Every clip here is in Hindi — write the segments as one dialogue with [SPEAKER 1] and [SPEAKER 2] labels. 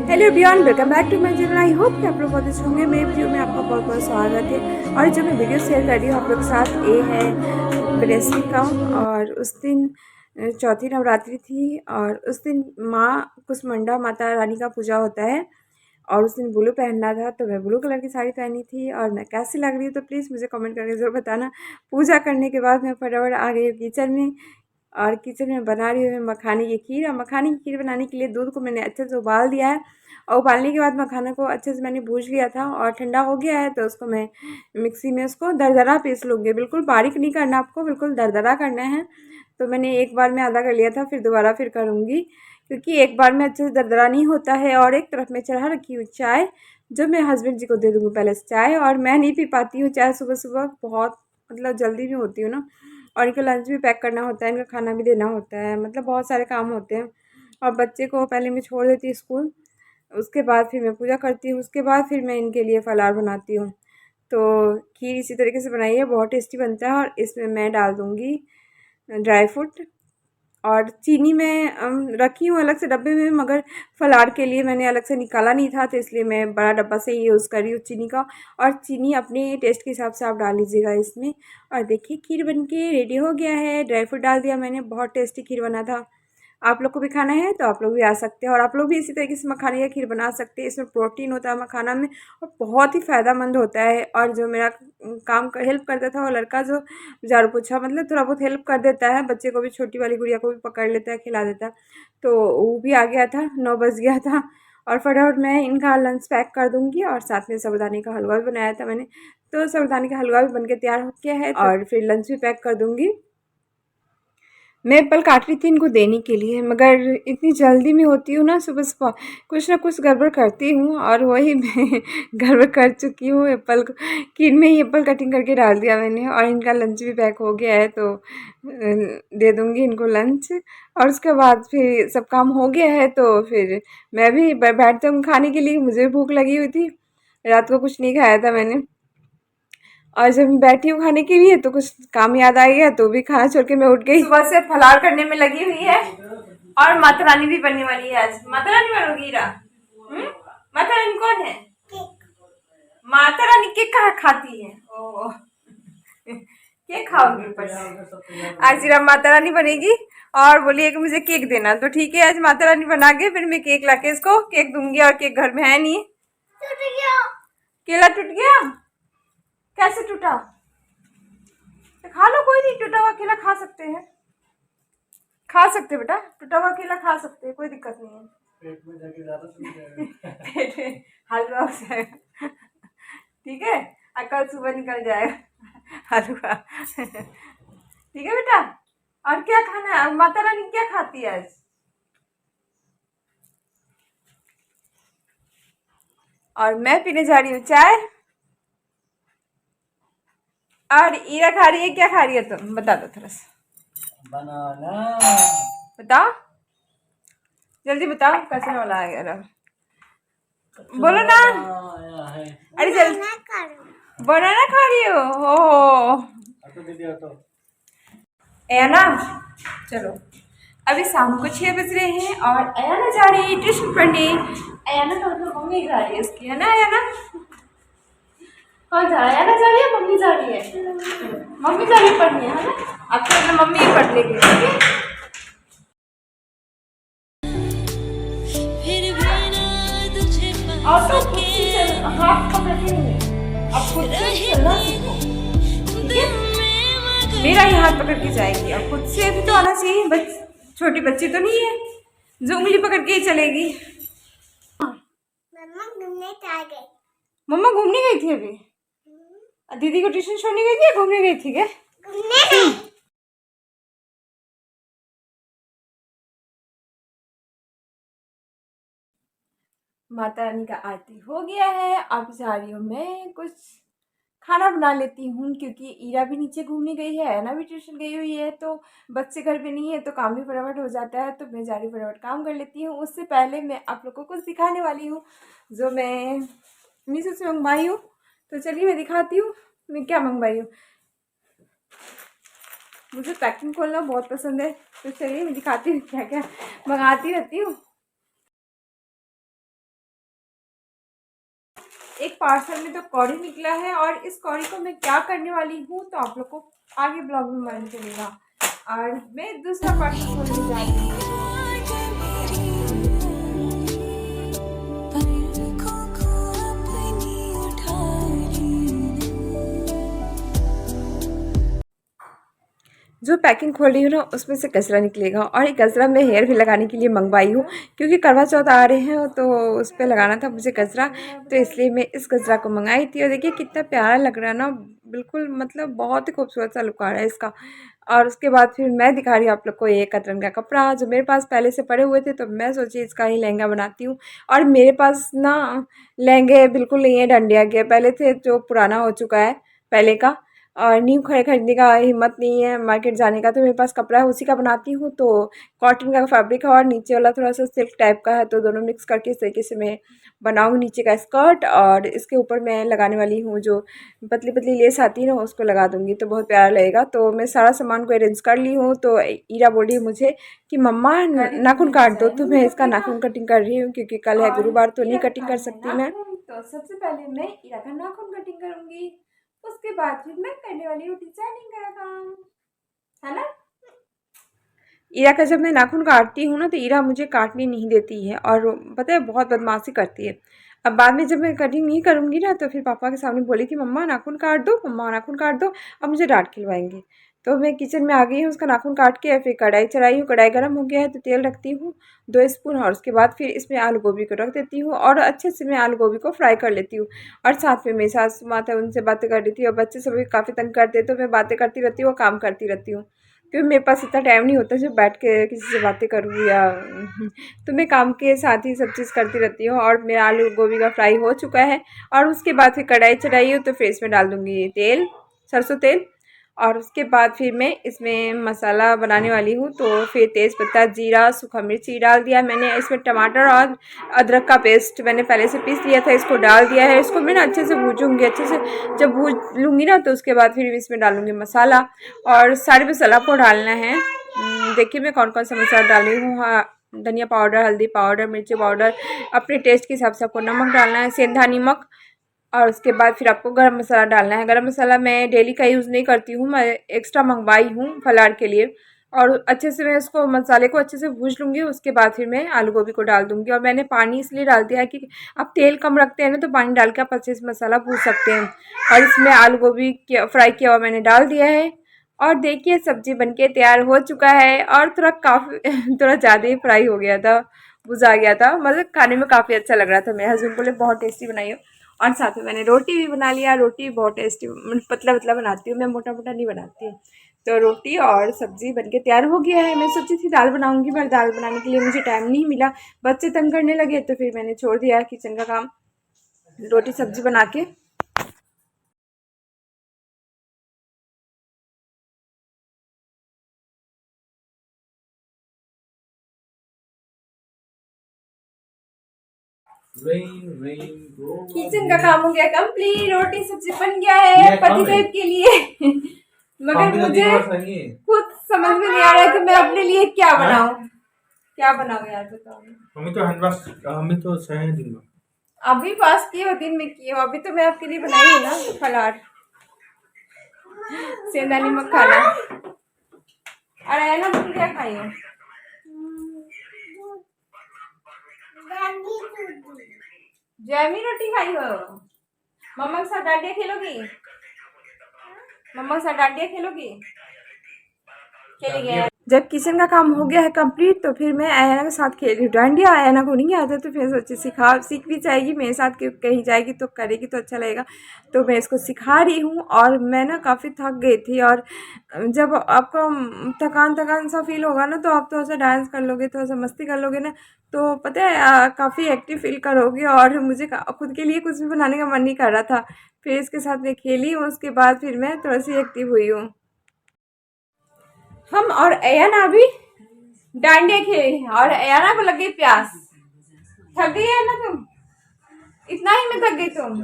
[SPEAKER 1] Hello everyone, welcome back to my channel. I hope कि आप लोग बहुत अच्छे होंगे। मेरे वीडियो में आपका बहुत बहुत स्वागत है। और जो मैं वीडियो शेयर कर रही हूँ आप लोग के साथ, ये है बृहस्पति का। और उस दिन चौथी नवरात्रि थी और उस दिन माँ कुसमुंडा माता रानी का पूजा होता है। और उस दिन ब्लू पहनना था तो मैं ब्लू कलर की साड़ी पहनी थी। और मैं कैसी लग रही हूँ तो प्लीज़ मुझे कमेंट करके ज़रूर बताना। पूजा करने के बाद मैं फटाफट आ गई हूँ किचन में। और किचन में बना रही हूँ मखाने की खीर। और मखाने की खीर बनाने के लिए दूध को मैंने अच्छे से उबाल दिया है। और उबालने के बाद मखाना को अच्छे से मैंने भूज लिया था और ठंडा हो गया है। तो उसको मैं मिक्सी में उसको दरदरा पीस लूँगी। बिल्कुल बारीक नहीं करना आपको, बिल्कुल दरदरा करना है। तो मैंने एक बार में आधा कर लिया था, फिर दोबारा फिर करूँगी, क्योंकि एक बार में अच्छे से दरदरा नहीं होता है। और एक तरफ में चढ़ा रखी हूँ चाय, जो मैं हस्बैंड जी को दे दूँगी पहले से चाय। और मैं नहीं पी पाती हूँ चाय सुबह सुबह, बहुत मतलब जल्दी भी होती हूँ ना। और इनका लंच भी पैक करना होता है, इनका खाना भी देना होता है, मतलब बहुत सारे काम होते हैं। और बच्चे को पहले मैं छोड़ देती हूँ स्कूल, उसके बाद फिर मैं पूजा करती हूँ, उसके बाद फिर मैं इनके लिए फलार बनाती हूँ। तो खीर इसी तरीके से बनाई है, बहुत टेस्टी बनता है। और इसमें मैं डाल दूँगी ड्राई फ्रूट। और चीनी मैं रखी हूँ अलग से डब्बे में, मगर फलार के लिए मैंने अलग से निकाला नहीं था, तो इसलिए मैं बड़ा डब्बा से ही यूज़ कर रही हूँ चीनी का। और चीनी अपने टेस्ट के हिसाब से आप डाल लीजिएगा इसमें। और देखिए खीर बनके रेडी हो गया है। ड्राई फ्रूट डाल दिया मैंने, बहुत टेस्टी खीर बना था। आप लोग को भी खाना है तो आप लोग भी आ सकते हैं। और आप लोग भी इसी तरीके से मखाने की खीर बना सकते हैं। इसमें प्रोटीन होता है मखाना में, और बहुत ही फ़ायदेमंद होता है। और जो मेरा काम का हेल्प करता था वो लड़का, जो झाड़ू पोछा मतलब थोड़ा बहुत हेल्प कर देता है, बच्चे को भी, छोटी वाली गुड़िया को भी पकड़ लेता है, खिला देता है। तो वो भी आ गया था, 9 बज गया था। और फटाफट मैं इनका लंच पैक कर दूँगी। और साथ में साबूदाने का हलवा भी बनाया था मैंने, तो साबूदाने का हलवा भी बनके तैयार हो गया है। और फिर लंच भी पैक कर दूँगी। मैं एप्पल काट रही थी इनको देने के लिए, मगर इतनी जल्दी में होती हूँ ना, सुबह सुबह कुछ ना कुछ गड़बड़ करती हूँ। और वही मैं गड़बड़ कर चुकी हूँ। एप्पल को खीर में ही एप्पल कटिंग करके डाल दिया मैंने। और इनका लंच भी पैक हो गया है, तो दे दूँगी इनको लंच। और उसके बाद फिर सब काम हो गया है, तो फिर मैं भी बैठ जाऊँ खाने के लिए। मुझे भी भूख लगी हुई थी, रात को कुछ नहीं खाया था मैंने। और जब मैं बैठी हूँ खाने के लिए तो कुछ काम याद आ गया, तो भी खाना छोड़ के मैं उठ गई। सुबह से फलार करने में लगी हुई है। और माता रानी भी बनने वाली है आज। माता रानी बनोगी हीरा? माता रानी कौन है? माता रानी केक कहाँ खाती है? ओ केक खाओगी ऊपर से? आज हीरा माता रानी बनेगी। और बोलिए कि मुझे केक देना, तो ठीक है, आज माता रानी बना के फिर मैं केक लाके इसको केक दूंगी। और केक घर में है नहीं, टूट गया, केला टूट गया। कैसे टूटा? तो खा लो, कोई नहीं, टूटा हुआ केला खा सकते हैं, खा सकते हैं बेटा, टूटा हुआ केला खा सकते हैं, कोई दिक्कत नहीं है। पेट में जाके ज्यादा सूज जाएगा। पेट में हलवा हो जाएगा। ठीक है, कल सुबह निकल जाएगा हलवा। ठीक है बेटा। और क्या खाना है? माता रानी क्या खाती है आज? और मैं पीने जा रही हूँ चाय। और ईरा खा रही है, क्या खा रही है तुम बता दो थोड़ा सा, बनाना बताओ, जल्दी बताओ, कैसे वाला आ गया? बोलो ना, अरे जल्दी। बनाना खा रही हो? एना, चलो, अभी शाम को 6 बज रहे हैं और अयाना जा रही है ट्यूशन पढ़ने। अयाना तो मतलब मम्मी जा रही है इसकी, है ना अयाना? कौन जा रहा है? अयाना जा रही है, मम्मी जा रही है? मम्मी जा रही है पढ़ने, है ना? अब तो मतलब मम्मी ही पढ़ लेगी, ठीक है? और तो खुद से चल, हाथ पकड़ के नहीं, अब खुद से चलना सीखो, ठीक है? मेरा ही हाथ पकड़ के जाएगी, अब खुद से भी तो आना चाहिए। छोटी बच्ची तो नहीं है जो उंगली पकड़ के ही चलेगी। मम्मा घूमने गई थी अभी? दीदी को ट्यूशन छोड़ने गई थी या घूमने गई थी क्या? माता रानी का आरती हो गया है। अब जा रही हूँ मैं कुछ खाना बना लेती हूँ, क्योंकि ईरा भी नीचे घूमने गई है ना, भी ट्यूशन गई हुई है, तो बच्चे घर पे नहीं है, तो काम भी फटाफट हो जाता है। तो मैं जा रही फटाफट काम कर लेती हूँ। उससे पहले मैं आप लोग को कुछ दिखाने वाली हूँ, जो मैं मीशो से मंगवाई हूँ। तो चलिए मैं दिखाती हूँ मैं क्या मंगवाई हूँ। मुझे पैकिंग खोलना बहुत पसंद है, तो चलिए मैं दिखाती हूँ क्या क्या मंगाती रहती हूँ। एक पार्सल में तो कौड़ी निकला है और इस कौड़ी को मैं क्या करने वाली हूँ तो आप लोग को आगे ब्लॉग में मालूम चलेगा। और मैं दूसरा पार्सल खोलने जा रही हूँ। जो पैकिंग खोल रही हूँ ना उसमें से कचरा निकलेगा और ये कचरा मैं हेयर भी लगाने के लिए मंगवाई हूँ क्योंकि करवा चौथ आ रहे हैं तो उस पर लगाना था मुझे कचरा, तो इसलिए मैं इस कचरा को मंगाई थी। और देखिए कितना प्यारा लग रहा है ना, बिल्कुल मतलब बहुत ही खूबसूरत सा लुक आ रहा है इसका। और उसके बाद फिर मैं दिखा रही हूँ आप लोग को ये कतरन का कपड़ा जो मेरे पास पहले से पड़े हुए थे, तो मैं सोची इसका ही लहंगा बनाती हूँ। और मेरे पास ना लहंगे बिल्कुल नहीं है डंडिया के, पहले थे जो पुराना हो चुका है पहले का, और न्यू खरीदने का हिम्मत नहीं है मार्केट जाने का, तो मेरे पास कपड़ा है उसी का बनाती हूँ। तो कॉटन का फैब्रिक है और नीचे वाला थोड़ा सा सिल्क टाइप का है, तो दोनों मिक्स करके इस तरीके से मैं बनाऊँगी नीचे का स्कर्ट। और इसके ऊपर मैं लगाने वाली हूँ जो पतली पतली लेस आती है ना उसको लगा दूँगी तो बहुत प्यारा लगेगा। तो मैं सारा सामान को अरेंज कर ली हूँ। तो ईरा बोल रही है मुझे कि मम्मा नाखून काट दो, तो मैं इसका नाखून कटिंग कर रही हूँ क्योंकि कल है गुरुवार तो नहीं कटिंग कर सकती मैं। तो सबसे पहले मैं ईरा का नाखून कटिंग करूँगी, उसके बाद फिर मैं करने वाली हूँ डिजाइनिंग का काम, है ना। ईरा का जब मैं नाखून काटती हूँ ना तो ईरा मुझे काटने नहीं देती है और पता है बहुत बदमाशी करती है। अब बाद में जब मैं कटिंग नहीं करूँगी ना तो फिर पापा के सामने बोली कि मम्मा नाखून काट दो, मम्मा नाखून काट दो, अब मुझे डांट खिलवाएंगे। तो मैं किचन में आ गई हूँ, उसका नाखून काट के फिर कढ़ाई चढ़ाई हूँ, कढ़ाई गर्म हो गया है तो तेल रखती हूँ 2 स्पून, और उसके बाद फिर इसमें आलू गोभी को रख देती हूँ और अच्छे से मैं आलू गोभी को फ्राई कर लेती हूँ। और साथ में मेरी सासू माता है उनसे बातें कर रही थी और बच्चे सभी काफ़ी तंग करते तो मैं बातें करती रहती हूँ, काम करती रहती हूँ क्योंकि मेरे पास इतना टाइम नहीं होता जो बैठ के किसी से बातें करूँ या तो मैं काम के साथ ही सब चीज़ करती रहती हूँ। और मेरा आलू गोभी का फ्राई हो चुका है और उसके बाद फिर कढ़ाई चढ़ाई हो तो फिर इसमें डाल दूँगी तेल, सरसों तेल। और उसके बाद फिर मैं इसमें मसाला बनाने वाली हूँ, तो फिर तेज़पत्ता, जीरा, सूखा मिर्ची डाल दिया मैंने। इसमें टमाटर और अदरक का पेस्ट मैंने पहले से पीस लिया था, इसको डाल दिया है। इसको मैं ना अच्छे से भूजूँगी, अच्छे से जब भूज लूँगी ना तो उसके बाद फिर इसमें डालूँगी मसाला और सारे मसाला को डालना है। देखिए मैं कौन कौन सा मसाला डाली हूँ। हाँ, धनिया पाउडर, हल्दी पाउडर, मिर्ची पाउडर, अपने टेस्ट के हिसाब से आपको नमक डालना है, सेंधा नमक। और उसके बाद फिर आपको गरम मसाला डालना है। गरम मसाला मैं डेली का यूज़ नहीं करती हूँ, मैं एक्स्ट्रा मंगवाई हूँ फलार के लिए। और अच्छे से मैं उसको मसाले को अच्छे से भूज लूँगी, उसके बाद फिर मैं आलू गोभी को डाल दूँगी। और मैंने पानी इसलिए डाल दिया है कि आप तेल कम रखते हैं ना तो पानी डाल के आप अच्छे से मसाला भूज सकते हैं। और इसमें आलू गोभी फ्राई किया हुआ मैंने डाल दिया है। और देखिए सब्जी बनके तैयार हो चुका है और थोड़ा काफ़ी थोड़ा ज़्यादा ही फ्राई हो गया था, बुझा गया था, मतलब खाने में काफ़ी अच्छा लग रहा था। मेरे हस्बैंड बोले बहुत टेस्टी बनाई हो। और साथ में मैंने रोटी भी बना लिया, रोटी बहुत टेस्टी, पतला पतला बनाती हूँ मैं, मोटा मोटा नहीं बनाती हूँ। तो रोटी और सब्जी बनके तैयार हो गया है। मैं सोची थी दाल बनाऊंगी पर दाल बनाने के लिए मुझे टाइम नहीं मिला, बच्चे तंग करने लगे तो फिर मैंने छोड़ दिया किचन का काम, रोटी सब्जी बना के। किचन का काम हो गया कंप्लीट, रोटी सब्जी बन गया है पतिदेव के लिए मगर मुझे खुद समझ में नहीं आ रहा है कि मैं अपने लिए क्या बनाऊं, क्या बनाऊं यार बताओ।
[SPEAKER 2] हमें तो सही दिन में
[SPEAKER 1] अभी पास किए हो, दिन में किए हो, अभी तो मैं आपके लिए बनाई हूँ ना फलार, सेंधा नमक खाना। अरे है ना तुम क्या खाई हो? जैमी रोटी खाई हो? मम्मा के साथ डांडिया खेलोगी? मम्मा के साथ डांडिया खेलोगी? खेलेगी। जब किचन का काम हो गया है कंप्लीट तो फिर मैं आयना के साथ खेल रही हूँ डांडिया। आयना को नहीं आता तो फिर सोचे सीख भी जाएगी मेरे साथ, कहीं जाएगी तो करेगी तो अच्छा लगेगा, तो मैं इसको सिखा रही हूँ। और मैं ना काफ़ी थक गई थी, और जब आपको थकान थकान सा फील होगा ना तो आप थोड़ा सा डांस कर लोगे, थोड़ा सा मस्ती कर लोगे ना तो पता है काफ़ी एक्टिव फील करोगे। और मुझे खुद के लिए कुछ भी बनाने का मन नहीं कर रहा था, फिर इसके साथ मैं खेली, उसके बाद फिर मैं थोड़ा सी एक्टिव हुई हूँ। हम और अयाना भी डांडिया खेली और अयाना को लग गई प्यास। थक गई है ना तुम? इतना ही में थक गई तुम?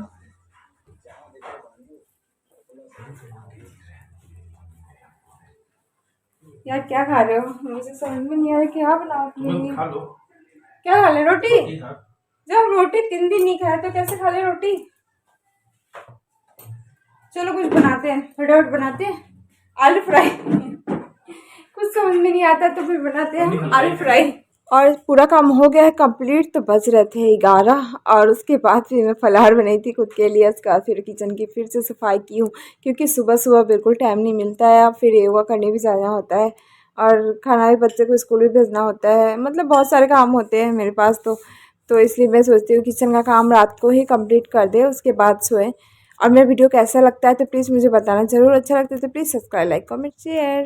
[SPEAKER 1] यार क्या खा रहे हो? मुझे समझ में नहीं आ रहा क्या बनाओ अपने लिए।
[SPEAKER 2] खा लो।
[SPEAKER 1] क्या खा ले? रोटी?
[SPEAKER 2] ठीक है।
[SPEAKER 1] जब रोटी 3 दिन नहीं खाए तो कैसे खा ले रोटी? चलो कुछ बनाते हैं, फटाफट बनाते हैं आलू फ्राई। कुछ समझ में नहीं आता तो फिर बनाते हैं आलू फ्राई। और पूरा काम हो गया है कंप्लीट, तो बज रहे थे 11 और उसके बाद फिर मैं फलाहार बनाई थी खुद के लिए। उसके बाद फिर किचन की फिर से सफाई की हूँ, क्योंकि सुबह सुबह बिल्कुल टाइम नहीं मिलता है, फिर योगा करने भी जाना होता है और खाना भी बच्चे को स्कूल भी भेजना होता है, मतलब बहुत सारे काम होते हैं मेरे पास तो इसलिए मैं सोचती हूँ किचन का काम रात को ही कंप्लीट कर दे, उसके बाद सोए। और मेरा वीडियो कैसा लगता है तो प्लीज़ मुझे बताना ज़रूर, अच्छा लगता है तो please subscribe, like, comment, share.